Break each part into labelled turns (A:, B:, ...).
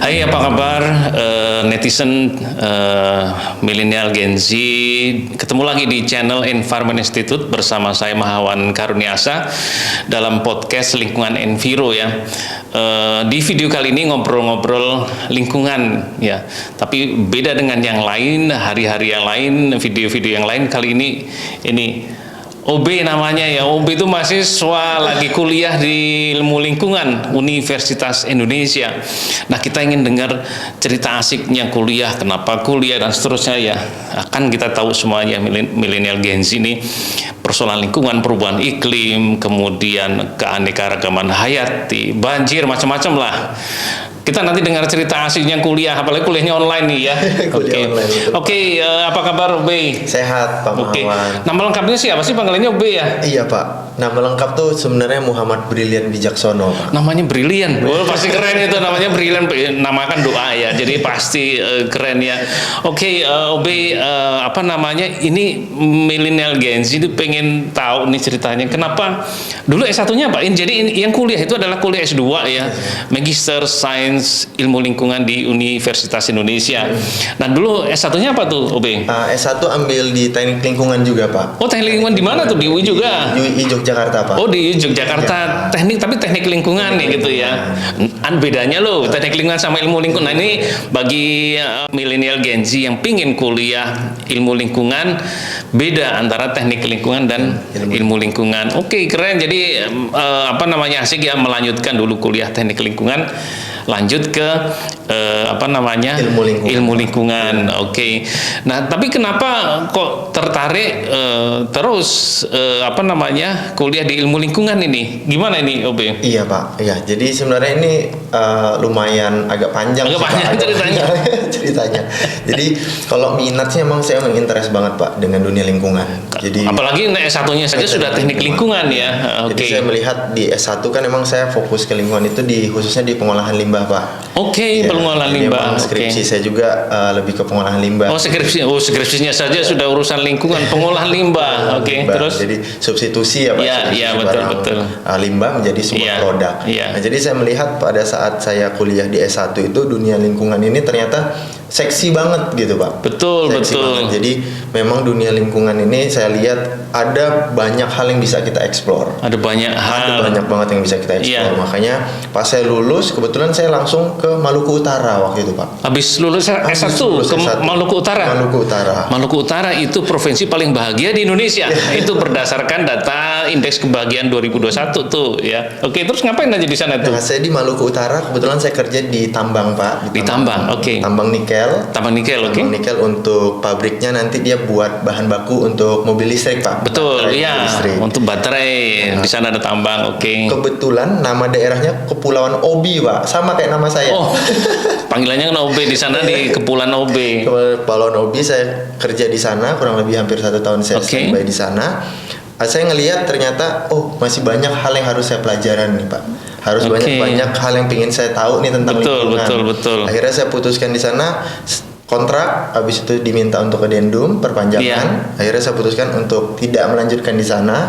A: Hai, apa kabar netizen milenial Gen Z? Ketemu lagi di channel Environment Institute bersama saya Mahawan Karuniasa dalam podcast Lingkungan Enviro ya. Di video kali ini ngobrol-ngobrol lingkungan ya, tapi beda dengan yang lain, hari-hari yang lain, video-video yang lain. Kali ini OB namanya ya. OB itu mahasiswa lagi kuliah di ilmu lingkungan Universitas Indonesia. Nah, kita ingin dengar cerita asiknya kuliah, kenapa kuliah dan seterusnya ya. Akan kita tahu semuanya milenial Gen Z ini persoalan lingkungan, perubahan iklim, kemudian keanekaragaman hayati, banjir, macam-macam lah. Kita nanti dengar cerita asiknya kuliah, apalagi kuliahnya online nih ya. Oke, apa kabar OB?
B: Sehat Pak Mahawan.
A: Nama lengkapnya siapa sih, panggilannya OB ya?
B: Iya Pak, nama lengkap tuh sebenarnya Muhammad Brilian Wijaksono Pak.
A: Namanya Brilian, pasti keren itu namanya Brilian, namakan doa ya, jadi pasti keren ya. Oke, OB, apa namanya, ini milenial Gen Z itu pengen tahu nih ceritanya, kenapa dulu S1-nya Pak, jadi yang kuliah itu adalah kuliah S2 ya, Magister Sains Ilmu Lingkungan di Universitas Indonesia. Nah, dulu S1-nya apa tuh, OB?
B: S1 ambil di Teknik Lingkungan juga, Pak.
A: Oh, Teknik Lingkungan di mana tuh? Di UI juga?
B: Di UI Yogyakarta, Pak.
A: Oh, di Yogyakarta.
B: Ya.
A: Teknik lingkungan nih gitu ya. Bedanya loh, teknik lingkungan sama ilmu lingkungan. Nah, ini bagi milenial Gen Z yang pingin kuliah ilmu lingkungan, beda antara teknik lingkungan dan ilmu lingkungan. Oke, keren. Jadi apa namanya, asik ya melanjutkan dulu kuliah teknik lingkungan, lanjut ke apa namanya, ilmu lingkungan. Oke. Nah, tapi kenapa kok tertarik terus apa namanya, kuliah di ilmu lingkungan ini? Gimana ini, OB?
B: Iya Pak. Iya. Jadi sebenarnya ini lumayan agak panjang. Ceritanya. Jadi kalau minatnya emang saya interest banget Pak dengan dunia lingkungan. Jadi
A: apalagi S1-nya saja sudah teknik lingkungan ya.
B: Jadi saya melihat di S1 kan emang saya fokus ke lingkungan itu khususnya di pengolahan limbah Pak.
A: Oke, pengolahan limbah.
B: Skripsi saya juga lebih ke pengolahan limbah.
A: Skripsinya saja sudah urusan lingkungan, pengolahan limbah. Oke, terus
B: jadi substitusi ya Pak.
A: Iya, betul.
B: Limbah menjadi sebuah produk. Nah, jadi saya melihat pada saat saya kuliah di S1 itu dunia lingkungan ini ternyata seksi banget gitu Pak.
A: Betul.
B: Banget. Jadi memang dunia lingkungan ini saya lihat ada banyak hal yang bisa kita eksplor.
A: Ada banyak
B: banget yang bisa kita eksplor. Makanya pas saya lulus, kebetulan saya langsung ke Maluku Utara waktu itu Pak.
A: Habis lulus S1 ke Maluku Utara. Maluku Utara itu provinsi paling bahagia di Indonesia. Itu berdasarkan data indeks kebahagiaan 2021 tuh ya. Oke, terus ngapain aja di sana tuh?
B: Nah, saya di Maluku Utara kebetulan saya kerja di tambang Pak.
A: Di tambang, oke.
B: Tambang nikel.
A: Tambang nikel, oke.
B: Tambang nikel untuk pabriknya nanti dia buat bahan baku untuk mobil listrik Pak.
A: Betul, iya. Untuk baterai. Di sana ada tambang, oke.
B: Kebetulan nama daerahnya Kepulauan Obi Pak, sama kayak nama saya.
A: Oh, panggilannya kan OB di sana di Kepulauan OB.
B: Kepulauan Obi, saya kerja di sana kurang lebih hampir 1 tahun saya standby di sana. Saya ngelihat ternyata masih banyak hal yang harus saya pelajaran nih Pak. Harus banyak hal yang ingin saya tahu nih tentang lingkungan. Betul. Akhirnya saya putuskan di sana kontrak, habis itu diminta untuk addendum perpanjangan. Akhirnya saya putuskan untuk tidak melanjutkan di sana.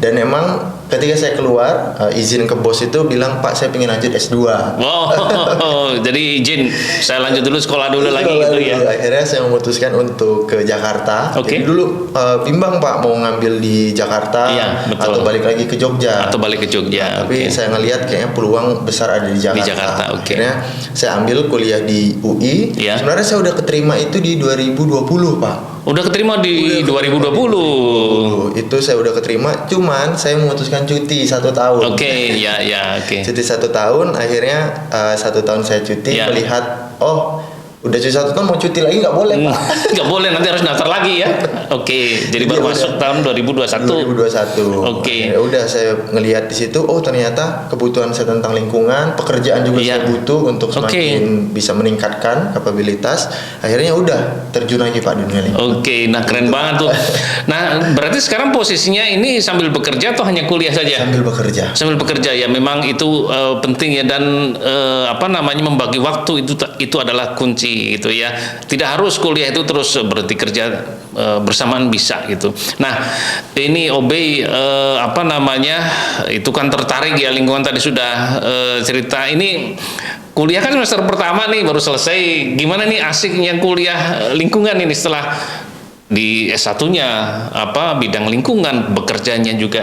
B: Dan emang ketika saya keluar izin ke bos itu bilang, Pak saya pengen lanjut S2.
A: Jadi izin saya lanjut dulu, sekolah dulu lagi gitu ya.
B: Akhirnya saya memutuskan untuk ke Jakarta. Jadi dulu bimbang Pak mau ngambil di Jakarta atau balik lagi ke Jogja. Tapi saya ngelihat kayaknya peluang besar ada di Jakarta. Akhirnya saya ambil kuliah di UI. Sebenarnya saya udah keterima itu di 2020 Pak.
A: Udah keterima di 2020.
B: Itu saya udah keterima, cuman saya memutuskan cuti 1 tahun.
A: Oke.
B: Cuti 1 tahun, akhirnya 1 tahun saya cuti, melihat udah cuti 1 tahun mau cuti lagi nggak boleh Pak.
A: Nggak boleh, nanti harus daftar lagi ya. Jadi baru masuk tahun 2021.
B: Ya udah saya ngelihat di situ, ternyata kebutuhan saya tentang lingkungan, pekerjaan juga saya butuh untuk semakin bisa meningkatkan kapabilitas. Akhirnya udah terjun lagi Pak dunia lingkungan.
A: Nah keren banget tuh. Nah, berarti sekarang posisinya ini sambil bekerja atau hanya kuliah saja? Sambil bekerja ya, memang itu penting ya, dan apa namanya, membagi waktu itu adalah kunci berhenti gitu ya. Tidak harus kuliah itu terus berhenti, kerja bersamaan bisa gitu. Nah, ini OB apa namanya, itu kan tertarik ya, lingkungan tadi sudah cerita. Ini kuliah kan semester pertama nih baru selesai. Gimana nih asiknya kuliah lingkungan ini setelah di S1-nya apa bidang lingkungan, bekerjanya juga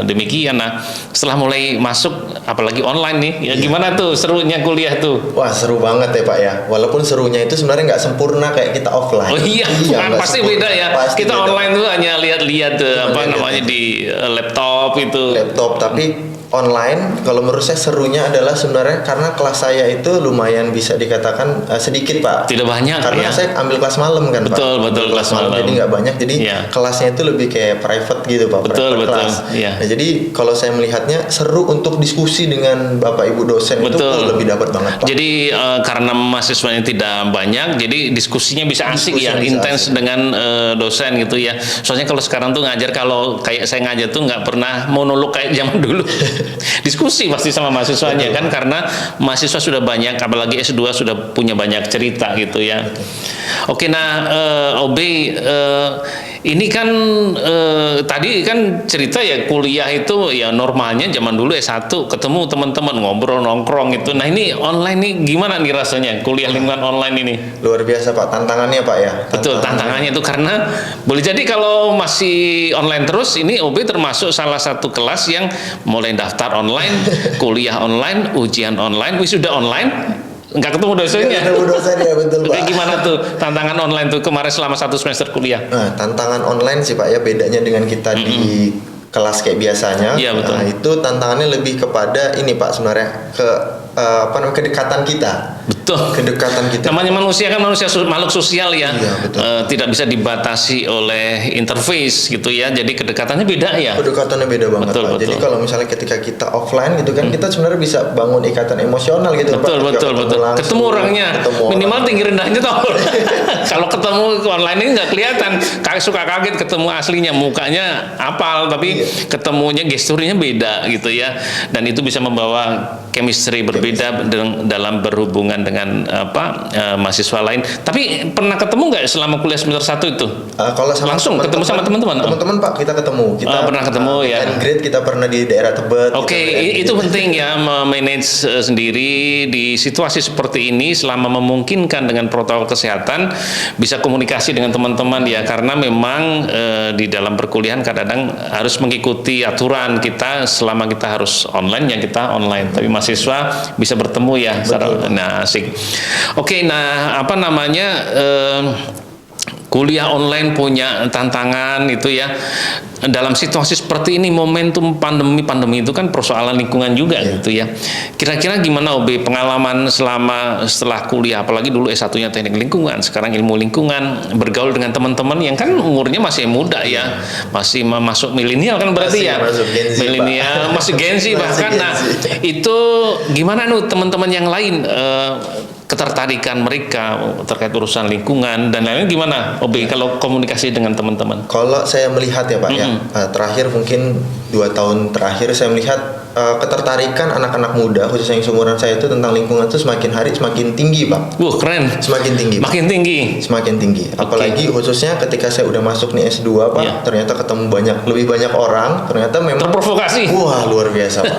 A: demikian. Nah, setelah mulai masuk apalagi online nih, ya gimana tuh serunya kuliah tuh?
B: Wah, seru banget ya Pak ya. Walaupun serunya itu sebenarnya nggak sempurna kayak kita offline.
A: Oh iya, kan pasti
B: sempurna.
A: beda ya.
B: Pasti
A: Kita
B: beda.
A: online tuh hanya lihat-lihat apa namanya di laptop itu.
B: Laptop, tapi online kalau menurut saya serunya adalah sebenarnya karena kelas saya itu lumayan bisa dikatakan sedikit Pak.
A: Tidak banyak
B: karena
A: ya.
B: saya ambil kelas malam kan
A: Betul,
B: Pak.
A: betul,
B: Ambil
A: kelas malam.
B: Jadi nggak banyak, jadi
A: Iya.
B: kelasnya itu lebih kayak private gitu Pak.
A: Betul,
B: private
A: betul,
B: kelas.
A: iya.
B: Nah, jadi kalau saya melihatnya seru untuk diskusi dengan Bapak Ibu dosen
A: Betul.
B: itu lebih dapat banget Pak.
A: Jadi karena mahasiswanya tidak banyak, jadi diskusinya bisa asik ya,
B: Diskusinya bisa
A: intens
B: asik.
A: dengan dosen gitu ya. Soalnya kalau sekarang tuh ngajar, kalau kayak saya ngajar tuh nggak pernah monolog kayak zaman dulu. Diskusi pasti sama mahasiswanya kan, karena mahasiswa sudah banyak, apalagi S2 sudah punya banyak cerita gitu ya. Oke, nah OB ini kan tadi kan cerita ya kuliah itu ya normalnya zaman dulu S1 ketemu teman-teman ngobrol nongkrong gitu. Nah, ini online nih gimana nih rasanya kuliah lingkungan online ini?
B: Luar biasa Pak, tantangannya Pak ya.
A: Betul, tantangannya itu karena boleh jadi kalau masih online terus, ini OB termasuk salah satu kelas yang mulai daftar online, kuliah online, ujian online, wisuda online, nggak ketemu dosennya.
B: Ketemu dosennya, betul Pak.
A: Oke, gimana tuh tantangan online tuh kemarin selama 1 semester kuliah?
B: Nah, tantangan online sih Pak ya, bedanya dengan kita di kelas kayak biasanya.
A: Iya, betul.
B: Nah, itu tantangannya lebih kepada ini Pak sebenarnya ke apa namanya, kedekatan kita.
A: Betul.
B: Kedekatan kita.
A: Namanya manusia kan manusia makhluk sosial ya.
B: Iya, betul.
A: Tidak bisa dibatasi oleh interface gitu ya. Jadi kedekatannya beda ya.
B: Kedekatannya beda banget
A: Betul,
B: Pak.
A: betul.
B: Jadi kalau misalnya ketika kita offline gitu kan, kita sebenarnya bisa bangun ikatan emosional gitu
A: Betul,
B: Pak. Ketika
A: betul.
B: langsung,
A: Ketemu orangnya,
B: ketemu
A: minimal
B: orang.
A: tinggi rendahnya tahu. Kalau ketemu online ini nggak kelihatan. Suka kaget ketemu aslinya, mukanya apal, tapi ketemunya gesturnya beda gitu ya. Dan itu bisa membawa chemistry berbeda dalam berhubungan dengan mahasiswa lain. Tapi pernah ketemu nggak selama kuliah semester 1 itu?
B: Kalau sama
A: Langsung ketemu sama teman-teman?
B: Teman-teman Pak, kita ketemu. Kita
A: pernah ketemu ya.
B: Grade kita pernah di daerah Tebet.
A: Oke, itu penting ya, memanage sendiri di situasi seperti ini selama memungkinkan dengan protokol kesehatan, bisa komunikasi dengan teman-teman ya, karena memang di dalam perkuliahan kadang-kadang harus mengikuti aturan kita. Selama kita harus online ya kita online, tapi mahasiswa bisa bertemu ya. Nah, asik. Oke, nah apa namanya, kuliah online punya tantangan itu ya. Dalam situasi seperti ini, momentum pandemi itu kan persoalan lingkungan juga gitu ya. Kira-kira gimana OB pengalaman setelah kuliah, apalagi dulu S1-nya teknik lingkungan, sekarang ilmu lingkungan, bergaul dengan teman-teman yang kan umurnya masih muda ya, masih masuk milenial kan berarti ya, milenial masih Gen Z bahkan. Nah, itu gimana teman-teman yang lain, ketertarikan mereka terkait urusan lingkungan dan lain-lain gimana OB kalau komunikasi dengan teman-teman?
B: Kalau saya melihat ya Pak ya, terakhir mungkin 2 tahun terakhir saya melihat ketertarikan anak-anak muda khususnya yang seumuran saya itu tentang lingkungan itu semakin hari semakin tinggi Pak.
A: Keren.
B: Semakin tinggi Pak.
A: Makin tinggi.
B: Semakin tinggi. Apalagi khususnya ketika saya udah masuk nih S2 Pak, ternyata ketemu lebih banyak orang, ternyata memang
A: terprovokasi.
B: Wah, luar biasa Pak.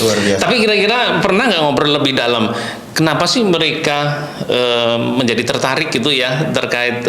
B: Luar biasa.
A: Tapi kira-kira pernah nggak ngobrol lebih dalam? Kenapa sih mereka menjadi tertarik gitu ya terkait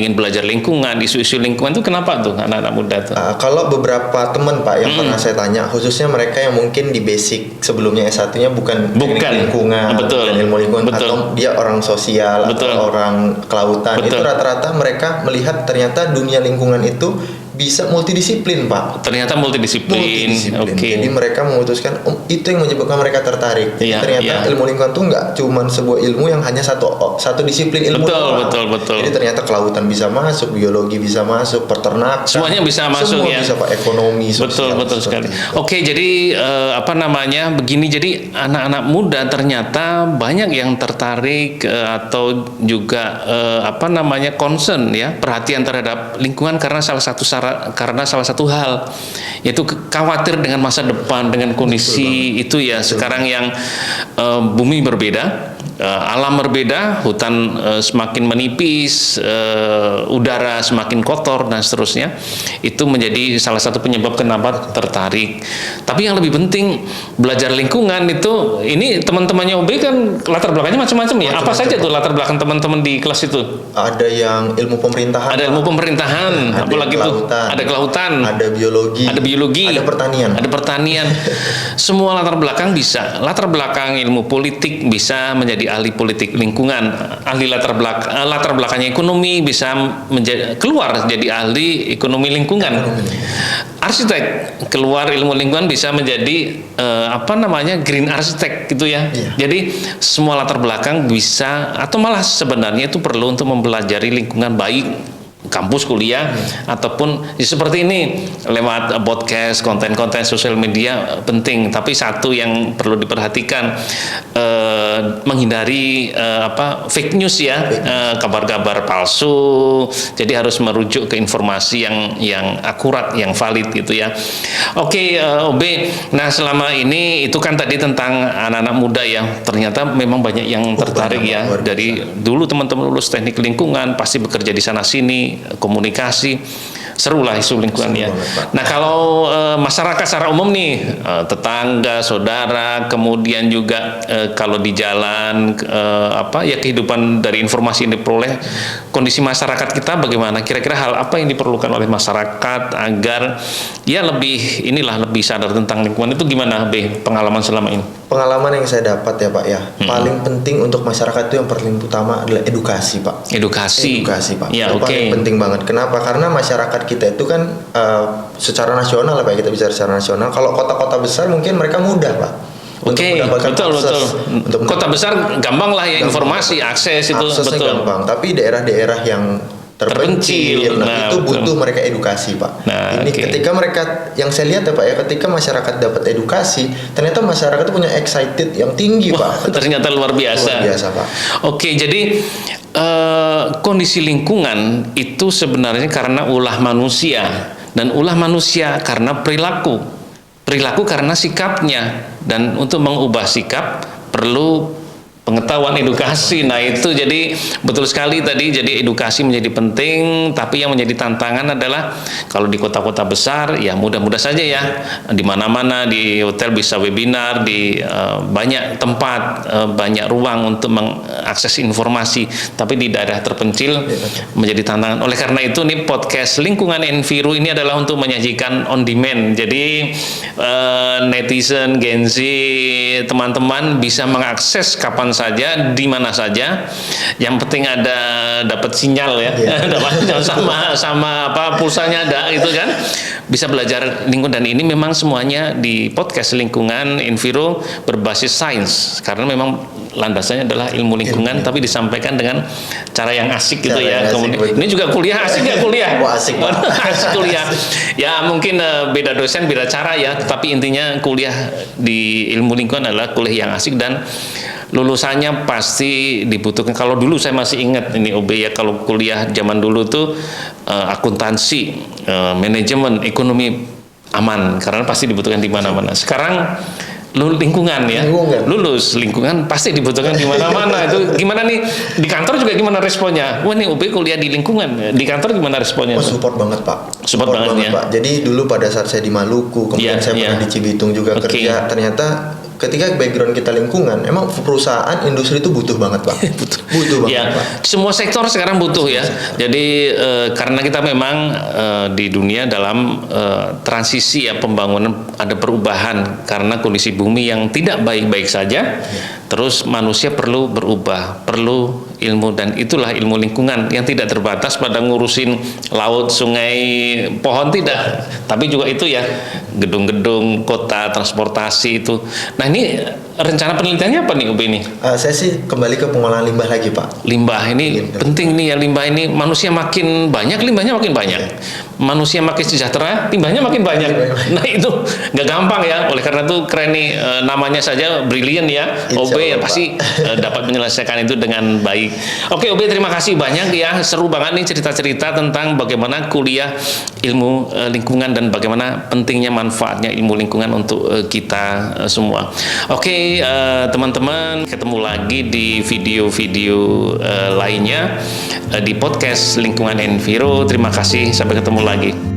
A: ingin belajar lingkungan, isu-isu lingkungan itu kenapa tuh anak-anak muda tuh?
B: Kalau beberapa teman Pak yang pernah saya tanya, khususnya mereka yang mungkin di basic sebelumnya S1-nya bukan lingkungan, bukan ilmu lingkungan, atau dia orang sosial atau orang kelautan, itu rata-rata mereka melihat ternyata dunia lingkungan itu bisa multidisiplin Pak.
A: Ternyata multidisiplin.
B: Okay. Jadi mereka memutuskan itu yang menyebabkan mereka tertarik. Ternyata ilmu lingkungan itu nggak cuma sebuah ilmu yang hanya satu disiplin ilmu.
A: Betul.
B: Jadi ternyata kelautan bisa masuk, biologi bisa masuk, peternakan.
A: Semuanya bisa masuk ya.
B: Semua bisa Pak, ekonomi, sosial.
A: Betul sekali. Oke, jadi begini, jadi anak-anak muda ternyata banyak yang tertarik atau juga concern ya, perhatian terhadap lingkungan karena salah satu hal, yaitu khawatir dengan masa depan, dengan kondisi itu ya. Sekarang yang bumi berbeda, alam berbeda, hutan semakin menipis, udara semakin kotor dan seterusnya. Itu menjadi salah satu penyebab kenapa tertarik. Tapi yang lebih penting belajar lingkungan itu, ini teman-temannya OB kan latar belakangnya macam-macam ya. Apa saja tuh latar belakang teman-teman di kelas itu?
B: Ada yang ilmu pemerintahan.
A: Ada ilmu pemerintahan, apalagi itu ada kelautan, ada biologi, ada pertanian. Semua latar belakang bisa. Latar belakang ilmu politik bisa menjadi ahli politik lingkungan, ahli latar belakangnya ekonomi bisa keluar jadi ahli ekonomi lingkungan. Arsitek keluar ilmu lingkungan bisa menjadi green arsitek gitu ya. Jadi semua latar belakang bisa, atau malah sebenarnya itu perlu untuk mempelajari lingkungan baik kampus, kuliah, ataupun seperti ini lewat podcast, konten-konten sosial media penting. Tapi satu yang perlu diperhatikan, menghindari fake news ya, kabar-kabar palsu. Jadi harus merujuk ke informasi yang akurat, yang valid gitu ya. Oke, OB. Nah selama ini itu kan tadi tentang anak-anak muda ya. Ternyata memang banyak yang tertarik ya. Dari dulu teman-teman lulus teknik lingkungan pasti bekerja di sana sini. Komunikasi seru lah isu lingkungannya. Nah kalau masyarakat secara umum nih, tetangga, saudara, kemudian juga kalau di jalan kehidupan dari informasi yang diperoleh, kondisi masyarakat kita bagaimana? Kira-kira hal apa yang diperlukan oleh masyarakat agar ya lebih sadar tentang lingkungan itu gimana, B? Pengalaman selama ini?
B: Pengalaman yang saya dapat ya Pak ya, paling penting untuk masyarakat itu yang paling utama adalah edukasi Pak.
A: Edukasi Pak.
B: Ya, itu paling penting banget. Kenapa? Karena masyarakat kita itu kan secara nasional Pak, kita bicara secara nasional. Kalau kota-kota besar mungkin mereka mudah Pak.
A: Betul. Kota besar gampang lah ya informasi, akses itu betul.
B: Gampang. Tapi daerah-daerah yang terpencil, itu butuh mereka edukasi Pak. Ketika mereka, yang saya lihat ya Pak ya, ketika masyarakat dapat edukasi, ternyata masyarakat itu punya excited yang tinggi Pak.
A: Ternyata luar biasa Pak. Oke, jadi kondisi lingkungan itu sebenarnya karena ulah manusia, dan ulah manusia karena perilaku karena sikapnya, dan untuk mengubah sikap perlu pengetahuan, edukasi. Nah itu jadi betul sekali tadi, jadi edukasi menjadi penting. Tapi yang menjadi tantangan adalah kalau di kota-kota besar ya mudah-mudah saja ya, di mana-mana, di hotel bisa webinar, di banyak tempat, banyak ruang untuk mengakses informasi. Tapi di daerah terpencil menjadi tantangan. Oleh karena itu nih podcast Lingkungan Enviru ini adalah untuk menyajikan on demand. Jadi netizen, Gen Z, teman-teman bisa mengakses kapan saja, di mana saja. Yang penting dapat sinyal ya, sama pulsanya ada gitu kan. Bisa belajar lingkungan, dan ini memang semuanya di podcast Lingkungan Enviru berbasis sains, karena memang landasannya adalah ilmu lingkungan, tapi disampaikan dengan cara yang asik gitu ya. Kemudian ini juga kuliah, asik nggak kuliah?
B: Asik
A: kuliah. Ya mungkin beda dosen, beda cara ya, tapi intinya kuliah di ilmu lingkungan adalah kuliah yang asik, dan lulusannya pasti dibutuhkan. Kalau dulu saya masih ingat ini OB ya, kalau kuliah zaman dulu tuh akuntansi, manajemen, ekonomi aman, karena pasti dibutuhkan di mana-mana. Sekarang lingkungan ya, lulus lingkungan pasti dibutuhkan di mana-mana. Itu gimana nih di kantor juga, gimana responnya? Wah nih OB kuliah di lingkungan, di kantor gimana responnya?
B: Support banget Pak.
A: Support banget ya
B: Pak. Jadi dulu pada saat saya di Maluku, kemudian saya pernah di Cibitung juga kerja, ternyata ketika background kita lingkungan, emang perusahaan industri itu butuh banget Pak. butuh banget
A: ya,
B: Pak.
A: Semua sektor sekarang butuh ya. Jadi karena kita memang di dunia dalam transisi ya, pembangunan, ada perubahan karena kondisi bumi yang tidak baik-baik saja. Terus manusia perlu berubah, perlu ilmu, dan itulah ilmu lingkungan yang tidak terbatas pada ngurusin laut, sungai, pohon, tidak. Tapi juga itu ya, gedung-gedung, kota, transportasi itu. Nah ini rencana penelitiannya apa nih UB ini?
B: Saya sih kembali ke pengolahan limbah lagi Pak.
A: Limbah ini penting nih ya, limbah ini manusia makin banyak, limbahnya makin banyak. Manusia makin sejahtera, limbahnya makin banyak. Nah itu nggak gampang ya, oleh karena itu keren nih, namanya saja brilian ya. OB ya pasti dapat menyelesaikan itu dengan baik. Oke OB, terima kasih banyak ya, seru banget nih cerita-cerita tentang bagaimana kuliah ilmu lingkungan dan bagaimana pentingnya manfaatnya ilmu lingkungan untuk kita semua. Oke teman-teman, ketemu lagi di video-video lainnya di podcast Lingkungan Enviro. Terima kasih, sampai ketemu lagi.